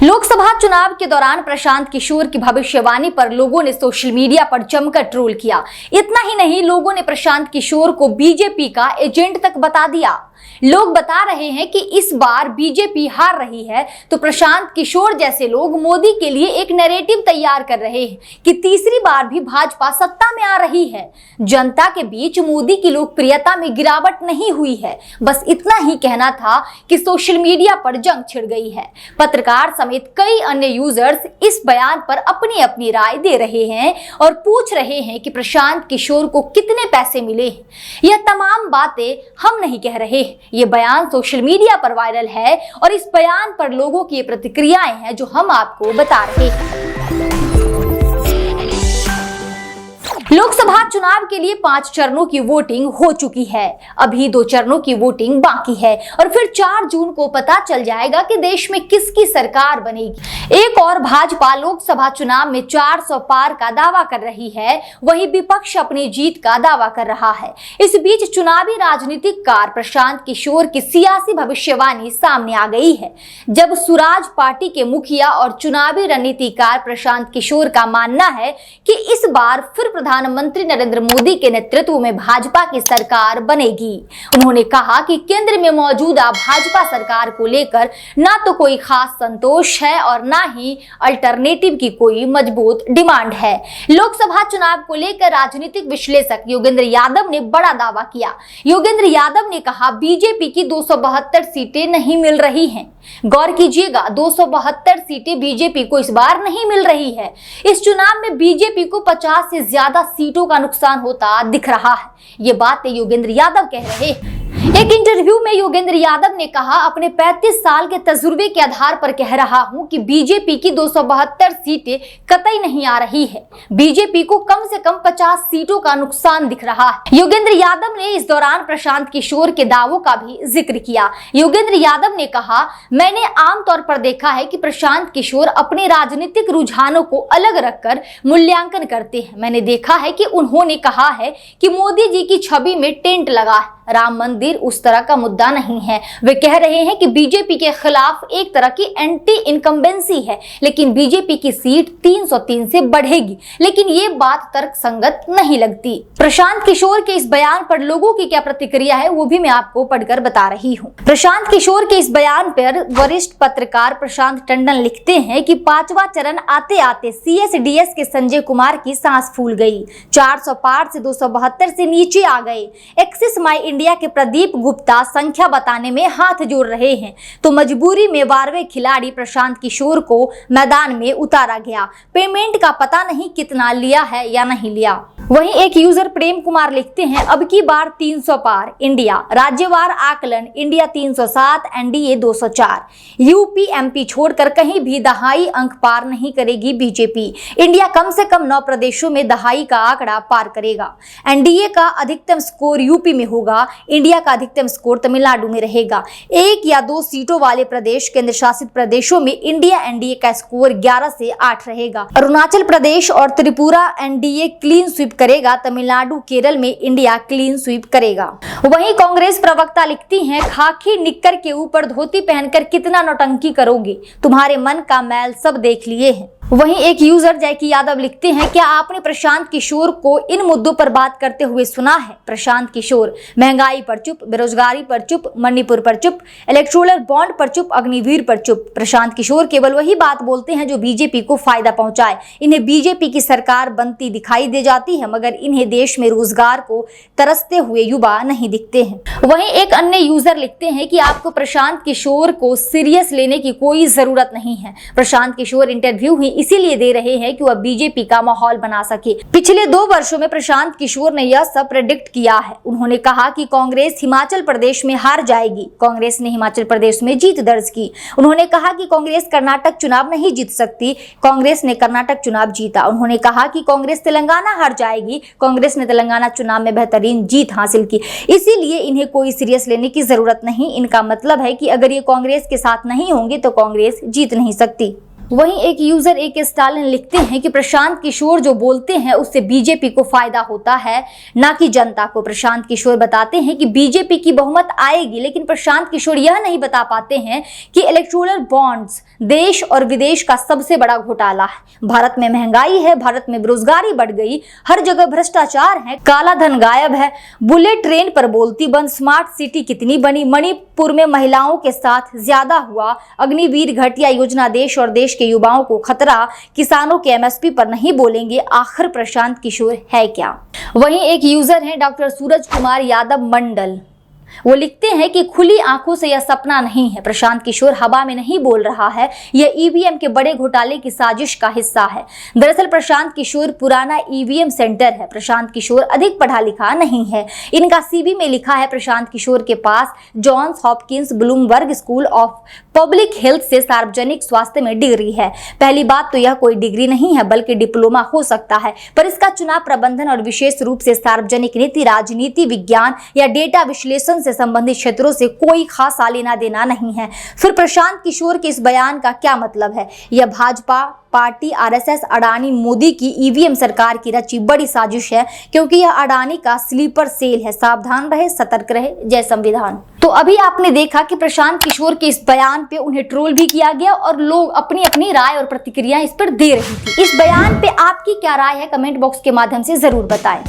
लोकसभा चुनाव के दौरान प्रशांत किशोर की भविष्यवाणी पर लोगों ने सोशल मीडिया पर जमकर ट्रोल किया। इतना ही नहीं, लोगों ने प्रशांत किशोर को बीजेपी का एजेंट तक बता दिया। लोग बता रहे हैं कि इस बार बीजेपी हार रही है तो प्रशांत किशोर जैसे लोग मोदी के लिए एक नैरेटिव तैयार कर रहे हैं कि तीसरी बार भी भाजपा सत्ता में आ रही है। जनता के बीच मोदी की लोकप्रियता में गिरावट नहीं हुई है। बस इतना ही कहना था कि सोशल मीडिया पर जंग छिड़ गई है। पत्रकार समेत कई अन्य यूजर्स इस बयान पर अपनी अपनी राय दे रहे हैं और पूछ रहे हैं कि प्रशांत किशोर को कितने पैसे मिले हैं। यह तमाम बातें हम नहीं कह रहे, ये बयान सोशल मीडिया पर वायरल है और इस बयान पर लोगों की प्रतिक्रियाएं हैं जो हम आपको बता रहे हैं। लोकसभा चुनाव के लिए 5 चरणों की वोटिंग हो चुकी है। अभी 2 चरणों की वोटिंग बाकी है और फिर 4 जून को पता चल जाएगा कि देश में किसकी सरकार बनेगी। एक और भाजपा लोकसभा चुनाव में 400 पार का दावा कर रही है, वहीं विपक्ष अपनी जीत का दावा कर रहा है। इस बीच चुनावी राजनीतिकार प्रशांत किशोर की सियासी भविष्यवाणी सामने आ गई है। जब स्वराज पार्टी के मुखिया और चुनावी रणनीतिकार प्रशांत किशोर का मानना है कि इस बार फिर प्रधानमंत्री नरेंद्र मोदी के नेतृत्व में भाजपा की सरकार बनेगी। उन्होंने कहा कि केंद्र में मौजूदा भाजपा सरकार को लेकर ना तो कोई खास संतोष है और ना ही अल्टरनेटिव की कोई मजबूत डिमांड है। लोकसभा चुनाव को लेकर राजनीतिक विश्लेषक योगेंद्र यादव ने बड़ा दावा किया। योगेंद्र यादव ने कहा, बीजेपी की 272 सीटें नहीं मिल रही हैं। गौर कीजिएगा, 272 सीटें बीजेपी को इस बार नहीं मिल रही है। इस चुनाव में बीजेपी को 50 से ज्यादा सीटों का नुकसान होता दिख रहा है। ये बातें योगेंद्र यादव कह रहे हैं। एक इंटरव्यू में योगेंद्र यादव ने कहा, अपने 35 साल के तजुर्बे के आधार पर कह रहा हूं कि बीजेपी की 272 सीटें कतई नहीं आ रही है। बीजेपी को कम से कम 50 सीटों का नुकसान दिख रहा है। योगेंद्र यादव ने इस दौरान प्रशांत किशोर के दावों का भी जिक्र किया। योगेंद्र यादव ने कहा, मैंने आमतौर पर देखा है कि प्रशांत किशोर अपने राजनीतिक रुझानों को अलग रखकर मूल्यांकन करते हैं। मैंने देखा है कि उन्होंने कहा है कि मोदी जी की छवि में टेंट लगा है, राम मंदिर उस तरह का मुद्दा नहीं है। वे कह रहे हैं कि बीजेपी के खिलाफ एक तरह की एंटी इनकम्बेंसी है, लेकिन बीजेपी की सीट 303 से बढ़ेगी। लेकिन ये बात तर्कसंगत नहीं लगती। प्रशांत किशोर के इस बयान पर लोगों की क्या प्रतिक्रिया है वो भी मैं आपको पढ़कर बता रही हूँ। प्रशांत किशोर के इस बयान पर वरिष्ठ पत्रकार प्रशांत टंडन लिखते हैं कि 5वां चरण आते आते CSDS के संजय कुमार की सांस फूल गई। 400 पार से 272 से नीचे आ गए। एक्सिस माई इंडिया के प्रदीप गुप्ता संख्या बताने में हाथ जोड़ रहे हैं तो मजबूरी में 12वें खिलाड़ी प्रशांत किशोर को मैदान में उतारा गया। पेमेंट का पता नहीं कितना लिया है या नहीं लिया। वहीं एक यूजर प्रेम कुमार लिखते हैं, अब की बार 300 पार इंडिया, राज्यवार आकलन इंडिया 307, एनडीए 204। यूपी MP छोड़कर कहीं भी दहाई अंक पार नहीं करेगी बीजेपी। इंडिया कम से कम 9 प्रदेशों में दहाई का आंकड़ा पार करेगा। एनडीए का अधिकतम स्कोर यूपी में होगा, इंडिया का अधिकतम स्कोर तमिलनाडु में रहेगा। 1 या 2 सीटों वाले प्रदेश केंद्र शासित प्रदेशों में इंडिया एनडीए का स्कोर 11 से 8 रहेगा। अरुणाचल प्रदेश और त्रिपुरा एनडीए क्लीन स्वीप करेगा, तमिलनाडु केरल में इंडिया क्लीन स्वीप करेगा। वहीं कांग्रेस प्रवक्ता लिखती हैं, खाकी निक्कर के ऊपर धोती पहनकर कितना नौटंकी करोगे, तुम्हारे मन का मैल सब देख लिए हैं। वहीं एक यूजर जैकी यादव लिखते हैं, क्या आपने प्रशांत किशोर को इन मुद्दों पर बात करते हुए सुना है? प्रशांत किशोर महंगाई पर चुप, बेरोजगारी पर चुप, मणिपुर पर चुप, इलेक्टोरल बॉन्ड पर चुप, अग्निवीर पर चुप। प्रशांत किशोर केवल वही बात बोलते हैं जो बीजेपी को फायदा पहुंचाए। इन्हें बीजेपी की सरकार बनती दिखाई दे जाती है, मगर इन्हें देश में रोजगार को तरसते हुए युवा नहीं दिखते हैं। वहीं एक अन्य यूजर लिखते हैं कि आपको प्रशांत किशोर को सीरियस लेने की कोई जरूरत नहीं है। प्रशांत किशोर इंटरव्यू ही इसीलिए दे रहे हैं कि वह बीजेपी का माहौल बना सके। पिछले 2 वर्षों में प्रशांत किशोर ने यह सब प्रेडिक्ट किया है। उन्होंने कहा कि कांग्रेस हिमाचल प्रदेश में हार जाएगी। कांग्रेस ने हिमाचल प्रदेश में जीत दर्ज की। उन्होंने कहा कि कांग्रेस कर्नाटक चुनाव नहीं जीत सकती। कांग्रेस ने कर्नाटक चुनाव जीता। उन्होंने कहा कि कांग्रेस तेलंगाना हार जाएगी। कांग्रेस ने तेलंगाना चुनाव में बेहतरीन जीत हासिल की। इसीलिए इन्हें कोई सीरियस लेने की जरूरत नहीं। इनका मतलब है कि अगर ये कांग्रेस के साथ नहीं होंगे तो कांग्रेस जीत नहीं सकती। वहीं एक यूजर एक स्टालिन लिखते हैं कि प्रशांत किशोर जो बोलते हैं उससे बीजेपी को फायदा होता है, ना कि जनता को। प्रशांत किशोर बताते हैं कि बीजेपी की बहुमत आएगी, लेकिन प्रशांत किशोर यह नहीं बता पाते हैं कि इलेक्टोरल बॉन्ड्स देश और विदेश का सबसे बड़ा घोटाला है। भारत में महंगाई है, भारत में बेरोजगारी बढ़ गई, हर जगह भ्रष्टाचार है, काला धन गायब है, बुलेट ट्रेन पर बोलती बंद, स्मार्ट सिटी कितनी बनी, मणिपुर में महिलाओं के साथ ज्यादा हुआ, अग्निवीर घटिया योजना देश और देश के युवाओं को खतरा, किसानों के एमएसपी पर नहीं बोलेंगे, आखिर प्रशांत किशोर है क्या। वहीं एक यूजर हैं डॉक्टर सूरज कुमार यादव मंडल, वो लिखते हैं कि खुली आंखों से यह सपना नहीं है, प्रशांत किशोर हवा में नहीं बोल रहा है, यह ईवीएम के बड़े घोटाले की साजिश का हिस्सा है। दरअसल प्रशांत किशोर पुराना ईवीएम सेंटर है। प्रशांत किशोर अधिक पढ़ा लिखा नहीं है। इनका सीवी में लिखा है प्रशांत किशोर के पास Johns Hopkins Bloomberg school of public health से सार्वजनिक स्वास्थ्य में डिग्री है। पहली बात तो यह कोई डिग्री नहीं है बल्कि डिप्लोमा हो सकता है, पर इसका चुनाव प्रबंधन और विशेष रूप से सार्वजनिक नीति, राजनीति विज्ञान या डेटा विश्लेषण से संबंधित क्षेत्रों से कोई खास लेना देना नहीं है। फिर प्रशांत किशोर के इस बयान का क्या मतलब है? यह भाजपा पार्टी, आरएसएस, अडानी, मोदी की ईवीएम सरकार की रची बड़ी साजिश है, क्योंकि यह अडानी का स्लीपर सेल है। सावधान रहे, सतर्क रहे। जय संविधान। तो अभी आपने देखा कि प्रशांत किशोर के इस बयान पे उन्हें ट्रोल भी किया गया और लोग अपनी अपनी राय और प्रतिक्रिया इस पर दे रही थी। इस बयान पे आपकी क्या राय है? कमेंट बॉक्स के माध्यम से जरूर बताएं।